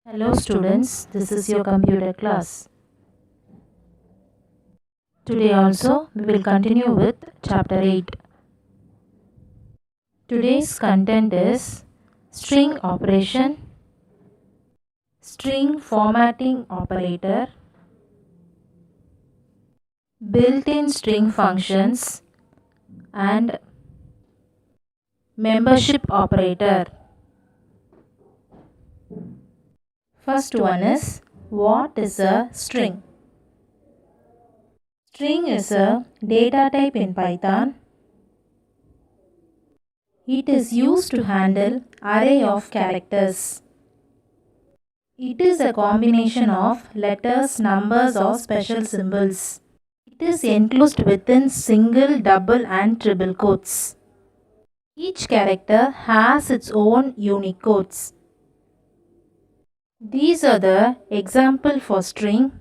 Hello students, this is your computer class. Today also we will continue with chapter 8. Today's content is string operation, string formatting operator, built-in string functions and membership operator. First one is, what is a string? String is a data type in Python. It is used to handle array of characters. It is a combination of letters, numbers or special symbols. It is enclosed within single, double and triple quotes. Each character has its own unique codes. These are the example for string.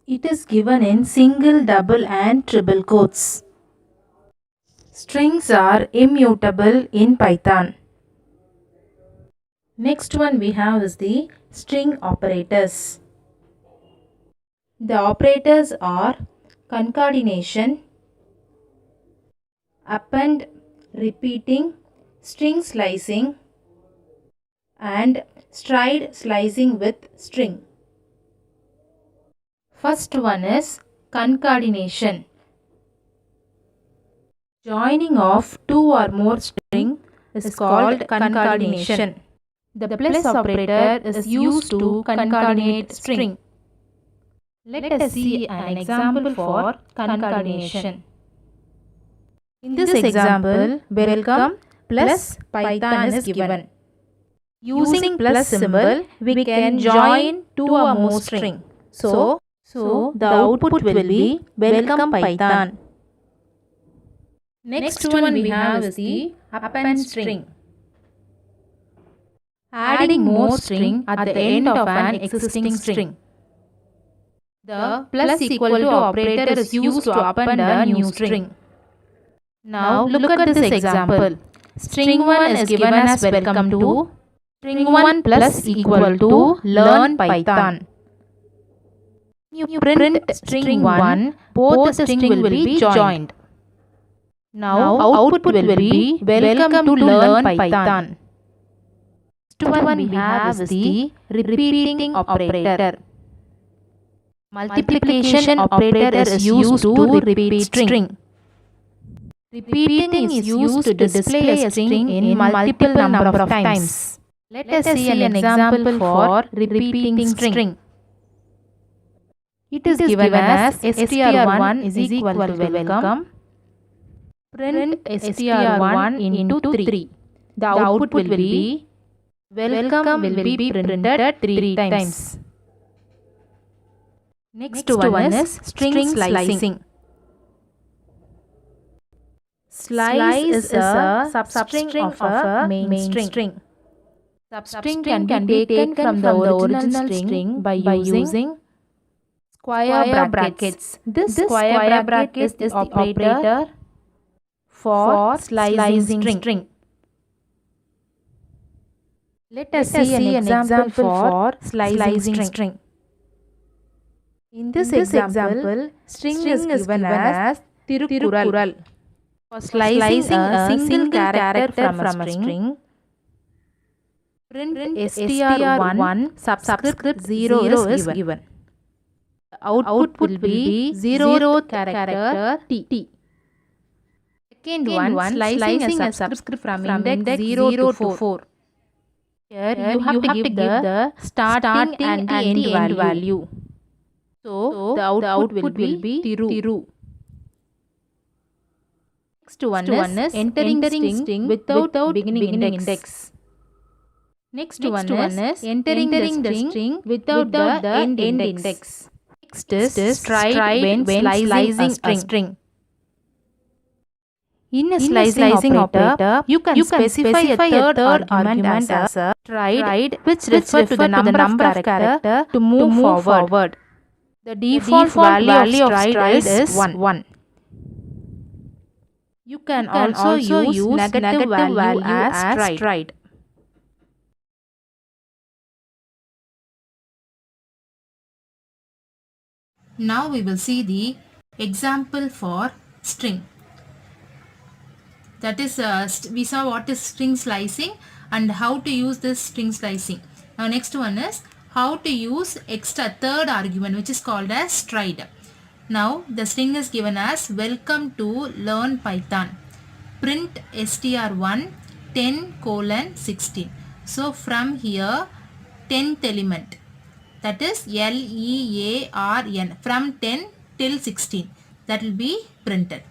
It is given in single, double and triple quotes. Strings are immutable in Python. Next one we have is the string operators. The operators are concatenation, append, repeating, string slicing and stride slicing with string. First one is concatenation. Joining of two or more string is called concatenation. The plus operator is used to concatenate string. Let us see an example for concatenation. In this example, welcome plus Python is given. Using plus symbol, we can join two or more string. So the output will be welcome Python. Next one we have is the append string. Adding more string at the end of an existing string. The plus equal to operator is used to append a new string. Now look at this example. String 1 is given as welcome to. String 1 plus equal to learn Python. You print string 1, both the string will be joined. Now output will be welcome to learn Python. Next one we have is the repeating operator. Multiplication operator is used to repeat string. Repeating is used to display a string in multiple number of times. Let us see an example for repeating string. It is given as str1 is equal to welcome. Print str1 into 3. The output will be welcome will be printed 3 times. Next one is string slicing. Slice is a substring of a main string. Substring can be taken from the original string by using square brackets. This square bracket is the operator for slicing string. Let us see an example for slicing string. In this example, string is given as Tirukkural. For slicing a single character from a string, print str1 subscript 0 is given. The output will be 0th character T. Second one, slicing a subscript from index 0 to 4. Here you have to give the starting and the end value. So the output will be Tiru. Next one is entering string without beginning index. Next one is entering the string without the end index. Next is stride when slicing a string. In a slicing operator, you can specify a third argument as a stride which refers to the number of characters to move forward. The default value of stride is 1. You can also use negative value as stride. Now we will see the example for string. That is, we saw what is string slicing and how to use this string slicing. Now next one is how to use extra third argument, which is called as stride. Now the string is given as welcome to learn Python. Print str1 10:16. So from here 10th element, that is LEARN, from 10 till 16, that will be printed.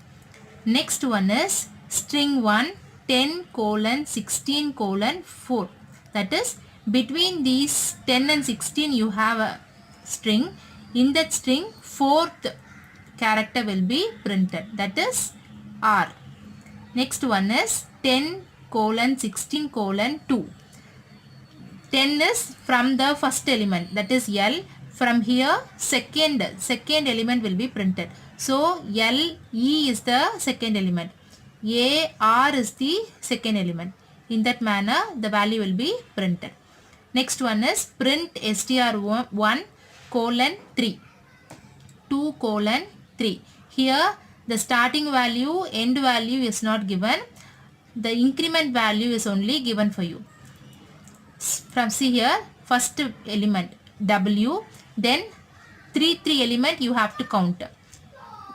Next one is string 1 10:16:4, that is between these 10 and 16 you have a string. In that string fourth character will be printed, that is R. Next one is 10:16:2. 10 is from the first element, that is L. From here second element will be printed. So LE is the second element, AR is the second element. In that manner the value will be printed. Next one is print str1 :3, 2:3. Here the starting value, end value is not given. The increment value is only given for you. From see here, first element W, then 3 element you have to count.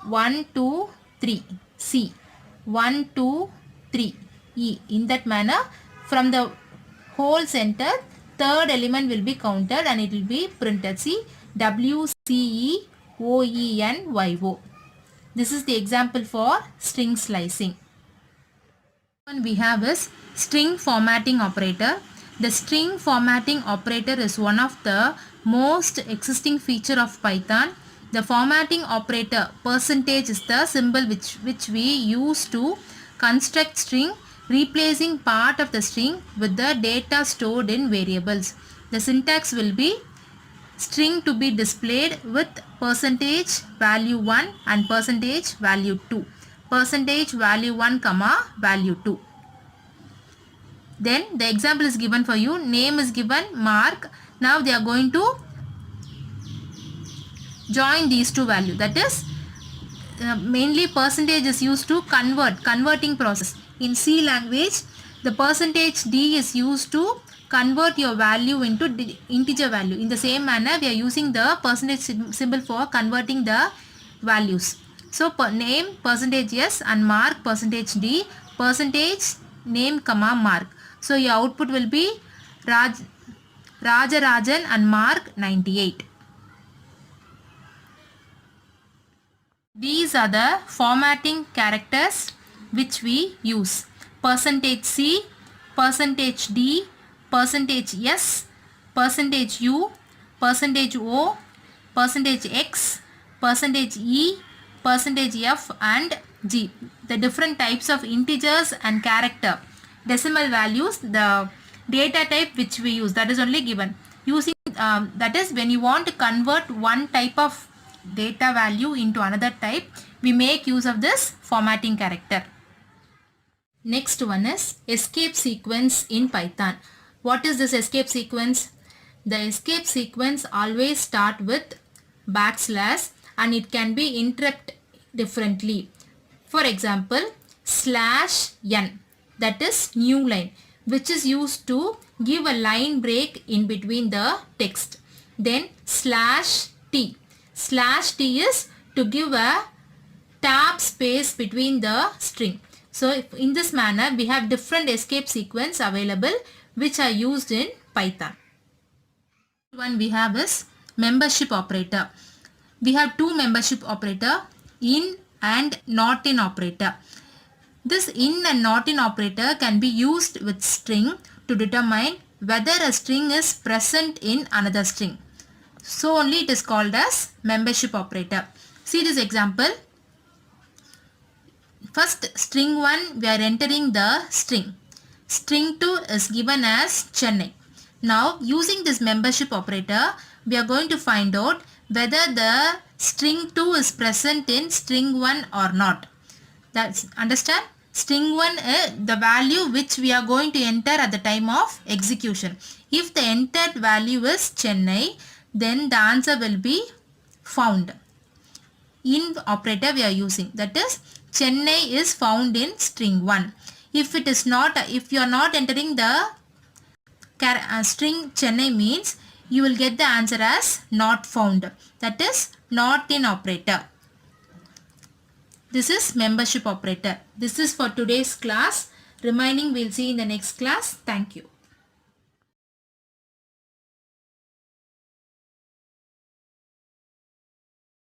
1 2 3 C, 1 2 3 E. In that manner, from the whole center, third element will be counted and it will be printed. See, WCEOENYO. This is the example for string slicing. One we have is string formatting operator. The string formatting operator is one of the most existing feature of Python. The formatting operator percentage is the symbol which we use to construct string, replacing part of the string with the data stored in variables. The syntax will be string to be displayed with percentage value 1 and percentage value 2. Percentage value 1 comma value 2. Then the example is given for you. Name is given Mark. Now they are going to join these two values. That is mainly percentage is used to converting process. In C language, the percentage D is used to convert your value into integer value. In the same manner, we are using the percentage symbol for converting the values. So name percentage S and Mark percentage D, percentage name comma Mark. So your output will be Rajarajan and Mark 98. These are the formatting characters which we use. Percentage C, percentage D, percentage S, percentage U, percentage O, percentage X, percentage E, percentage F and G. The different types of integers and character. Decimal values, the data type which we use, that is only given. Using that is when you want to convert one type of data value into another type, we make use of this formatting character. Next one is escape sequence in Python. What is this escape sequence? The escape sequence always start with backslash and it can be interrupted differently. For example, /n, that is new line, which is used to give a line break in between the text. Then /t. /t is to give a tab space between the string. So in this manner, we have different escape sequence available which are used in Python. One we have is membership operator. We have two membership operator, in and not in operator. This in and not in operator can be used with string to determine whether a string is present in another string. So only it is called as membership operator. See this example. First string 1 we are entering the string. String 2 is given as Chennai. Now using this membership operator, we are going to find out whether the string 2 is present in string 1 or not. That's understand? String 1 is the value which we are going to enter at the time of execution. If the entered value is Chennai, then the answer will be found. in operator we are using. That is, Chennai is found in string 1. If it is not, if you are not entering the string Chennai means you will get the answer as not found. That is not in operator. This is membership operator. This is for today's class. Remaining we'll see in the next class. Thank you.